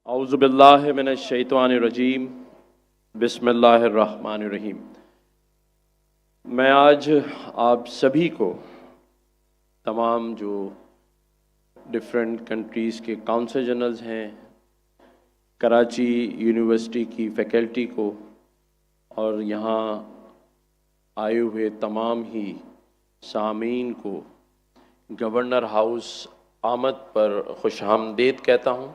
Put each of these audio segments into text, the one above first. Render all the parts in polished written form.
اعوذ باللہ من الشیطان الرجیم بسم اللہ الرحمن الرحیم۔ میں آج آپ سبھی کو، تمام جو ڈفرینٹ کنٹریز کے کونسل جنرلز ہیں، کراچی یونیورسٹی کی فیکلٹی کو اور یہاں آئے ہوئے تمام ہی سامعین کو گورنر ہاؤس آمد پر خوش آمدید کہتا ہوں،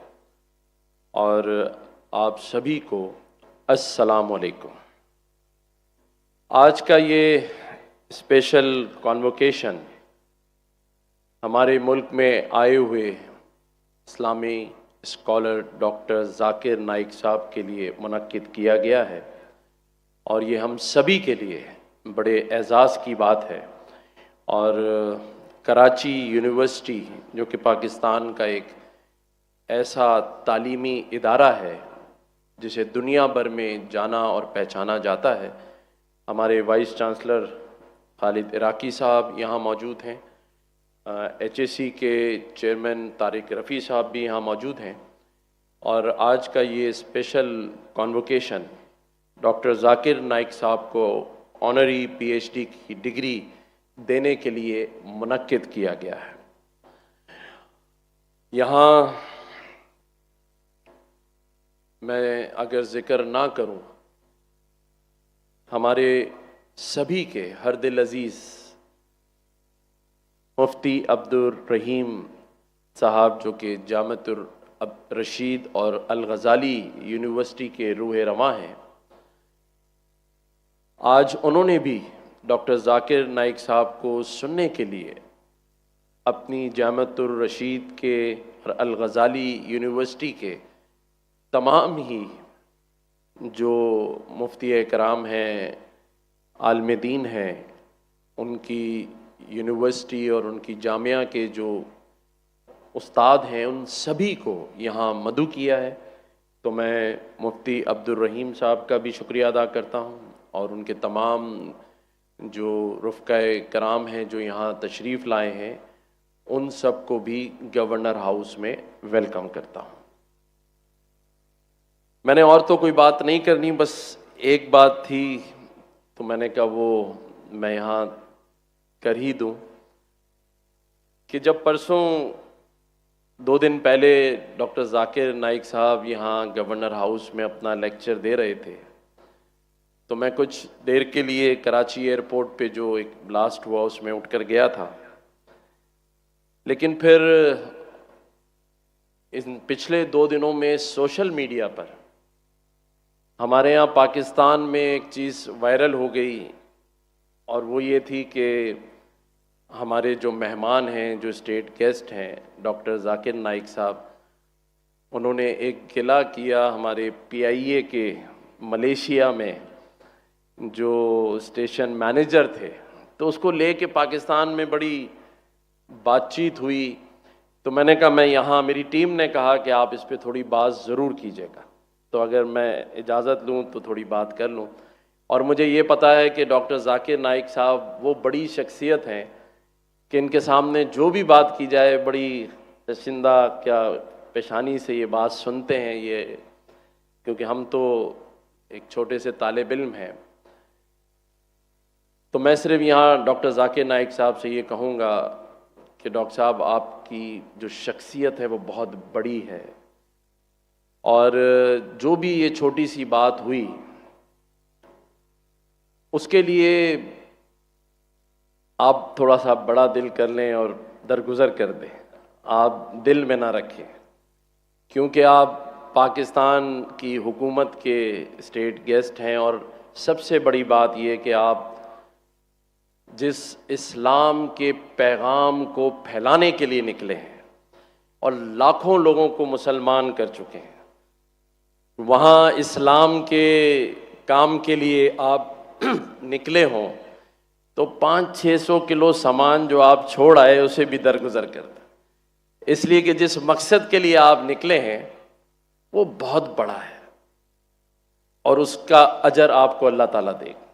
اور آپ سبھی کو السلام علیکم۔ آج کا یہ اسپیشل کانووکیشن ہمارے ملک میں آئے ہوئے اسلامی اسکالر ڈاکٹر ذاکر نائک صاحب کے لیے منعقد کیا گیا ہے، اور یہ ہم سبھی کے لیے بڑے اعزاز کی بات ہے۔ اور کراچی یونیورسٹی جو کہ پاکستان کا ایک ایسا تعلیمی ادارہ ہے جسے دنیا بھر میں جانا اور پہچانا جاتا ہے۔ ہمارے وائس چانسلر خالد عراقی صاحب یہاں موجود ہیں، ایچ اے سی کے چیئرمین طارق رفیع صاحب بھی یہاں موجود ہیں، اور آج کا یہ special convocation doctor Zakir Naik صاحب کو آنری پی ایچ ڈی کی ڈگری دینے کے لیے منعقد کیا گیا ہے۔ یہاں میں اگر ذکر نہ کروں ہمارے سبھی کے ہر دل عزیز مفتی عبدالرحیم صاحب، جو کہ جامعۃ الرشید اور الغزالی یونیورسٹی کے روح رواں ہیں، آج انہوں نے بھی ڈاکٹر ذاکر نائک صاحب کو سننے کے لیے اپنی جامعۃ الرشید کے اور الغزالی یونیورسٹی کے تمام ہی جو مفتی کرام ہیں، عالم دین ہیں، ان کی یونیورسٹی اور ان کی جامعہ کے جو استاد ہیں، ان سبھی کو یہاں مدعو کیا ہے۔ تو میں مفتی عبدالرحیم صاحب کا بھی شکریہ ادا کرتا ہوں، اور ان کے تمام جو رفقا کرام ہیں جو یہاں تشریف لائے ہیں، ان سب کو بھی گورنر ہاؤس میں ویلکم کرتا ہوں۔ میں نے اور تو کوئی بات نہیں کرنی، بس ایک بات تھی تو میں نے کہا وہ میں یہاں کر ہی دوں کہ جب پرسوں 2 دن پہلے ڈاکٹر ذاکر نائک صاحب یہاں گورنر ہاؤس میں اپنا لیکچر دے رہے تھے، تو میں کچھ دیر کے لیے کراچی ایئرپورٹ پہ جو ایک بلاسٹ ہوا اس میں اٹھ کر گیا تھا، لیکن پھر ان پچھلے 2 دنوں میں سوشل میڈیا پر ہمارے یہاں پاکستان میں ایک چیز وائرل ہو گئی، اور وہ یہ تھی کہ ہمارے جو مہمان ہیں، جو اسٹیٹ گیسٹ ہیں ڈاکٹر ذاکر نائک صاحب، انہوں نے ایک گلہ کیا ہمارے پی آئی اے کے ملیشیا میں جو اسٹیشن مینیجر تھے، تو اس کو لے کے پاکستان میں بڑی بات چیت ہوئی۔ تو میں نے کہا میں یہاں، میری ٹیم نے کہا کہ آپ اس پہ تھوڑی بات ضرور کیجیے گا، تو اگر میں اجازت لوں تو تھوڑی بات کر لوں۔ اور مجھے یہ پتہ ہے کہ ڈاکٹر ذاکر نائک صاحب وہ بڑی شخصیت ہیں کہ ان کے سامنے جو بھی بات کی جائے بڑی پسندہ کیا پیشانی سے یہ بات سنتے ہیں، یہ کیونکہ ہم تو ایک چھوٹے سے طالب علم ہیں۔ تو میں صرف یہاں ڈاکٹر ذاکر نائک صاحب سے یہ کہوں گا کہ ڈاکٹر صاحب آپ کی جو شخصیت ہے وہ بہت بڑی ہے، اور جو بھی یہ چھوٹی سی بات ہوئی اس کے لیے آپ تھوڑا سا بڑا دل کر لیں اور درگزر کر دیں، آپ دل میں نہ رکھیں، کیونکہ آپ پاکستان کی حکومت کے اسٹیٹ گیسٹ ہیں، اور سب سے بڑی بات یہ کہ آپ جس اسلام کے پیغام کو پھیلانے کے لیے نکلے ہیں اور لاکھوں لوگوں کو مسلمان کر چکے ہیں، وہاں اسلام کے کام کے لیے آپ نکلے ہوں تو 500-600 کلو سامان جو آپ چھوڑ آئے اسے بھی درگزر کر دیں، اس لیے کہ جس مقصد کے لیے آپ نکلے ہیں وہ بہت بڑا ہے، اور اس کا اجر آپ کو اللہ تعالیٰ دے گا۔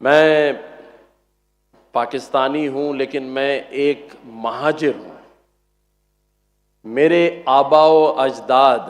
میں پاکستانی ہوں، لیکن میں ایک مہاجر ہوں۔ میرے آبا و اجداد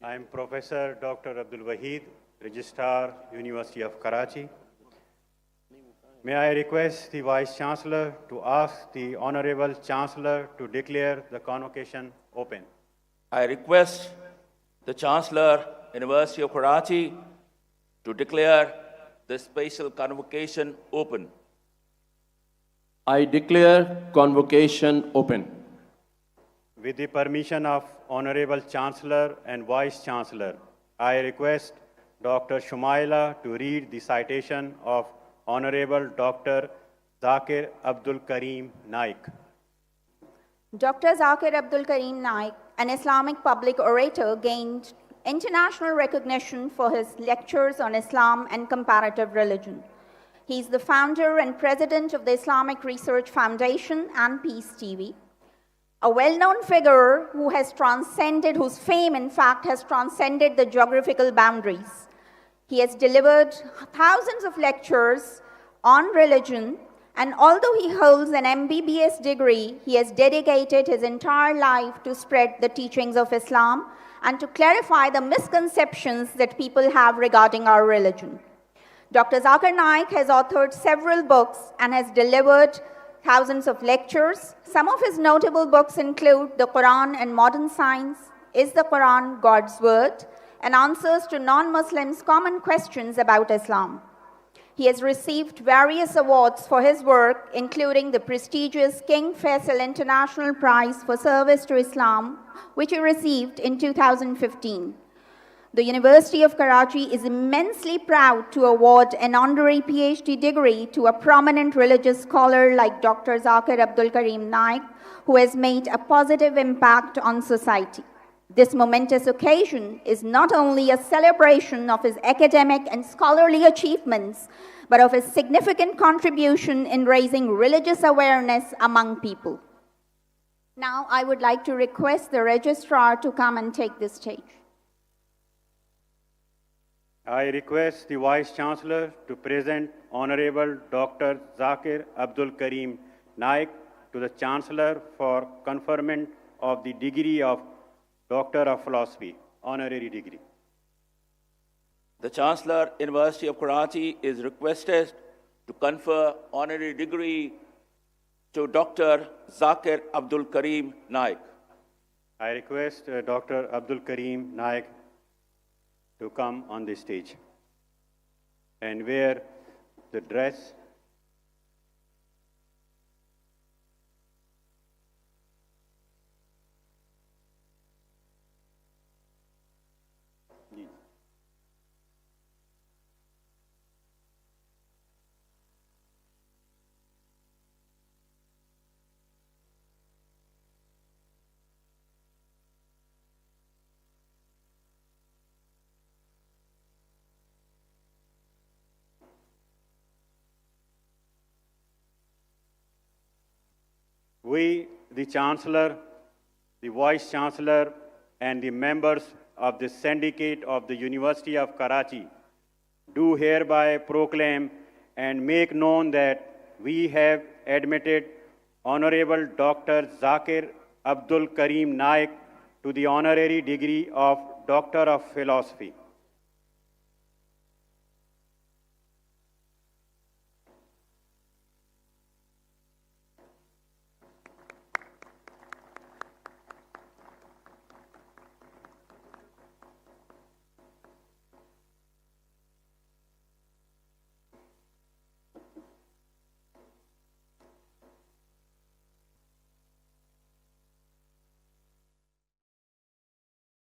I am Professor Dr. Abdul Wahid, Registrar, University of Karachi. May I request the Vice Chancellor to ask the Honorable Chancellor to declare the convocation open. I request the Chancellor, University of Karachi, to declare the special convocation open. I declare convocation open. With the permission of Honorable Chancellor and Vice Chancellor, I request Dr. Shumaila to read the citation of Honorable Dr. Zakir Naik. Dr. Zakir Naik, an Islamic public orator, gained international recognition for his lectures on Islam and comparative religion. He is the founder and president of the Islamic Research Foundation and Peace TV. A well-known figure whose fame, in fact, has transcended the geographical boundaries. He has delivered thousands of lectures on religion, and although he holds an MBBS degree, he has dedicated his entire life to spread the teachings of Islam and to clarify the misconceptions that people have regarding our religion. Dr. Zakir Naik has authored several books and has delivered thousands of lectures. Some of his notable books include The Quran and Modern Science, Is the Quran God's Word?, and Answers to Non-Muslims' Common Questions about Islam. He has received various awards for his work, including the prestigious King Faisal International Prize for Service to Islam, which he received in 2015. The University of Karachi is immensely proud to award an honorary PhD degree to a prominent religious scholar like Dr. Zakir Naik, who has made a positive impact on society. This momentous occasion is not only a celebration of his academic and scholarly achievements, but of his significant contribution in raising religious awareness among people. Now, I would like to request the registrar to come and take the stage. I request the Vice Chancellor to present Honorable Dr. Zakir Naik to the Chancellor for conferment of the degree of Doctor of Philosophy, honorary degree. The Chancellor, University of Karachi, is requested to confer honorary degree to Dr. Zakir Naik. I request Dr. Naik to come on the stage and wear the dress We, the Chancellor, the Vice Chancellor, and the members of the Syndicate of the University of Karachi do hereby proclaim and make known that we have admitted Honorable Dr. Zakir Naik to the honorary degree of Doctor of Philosophy.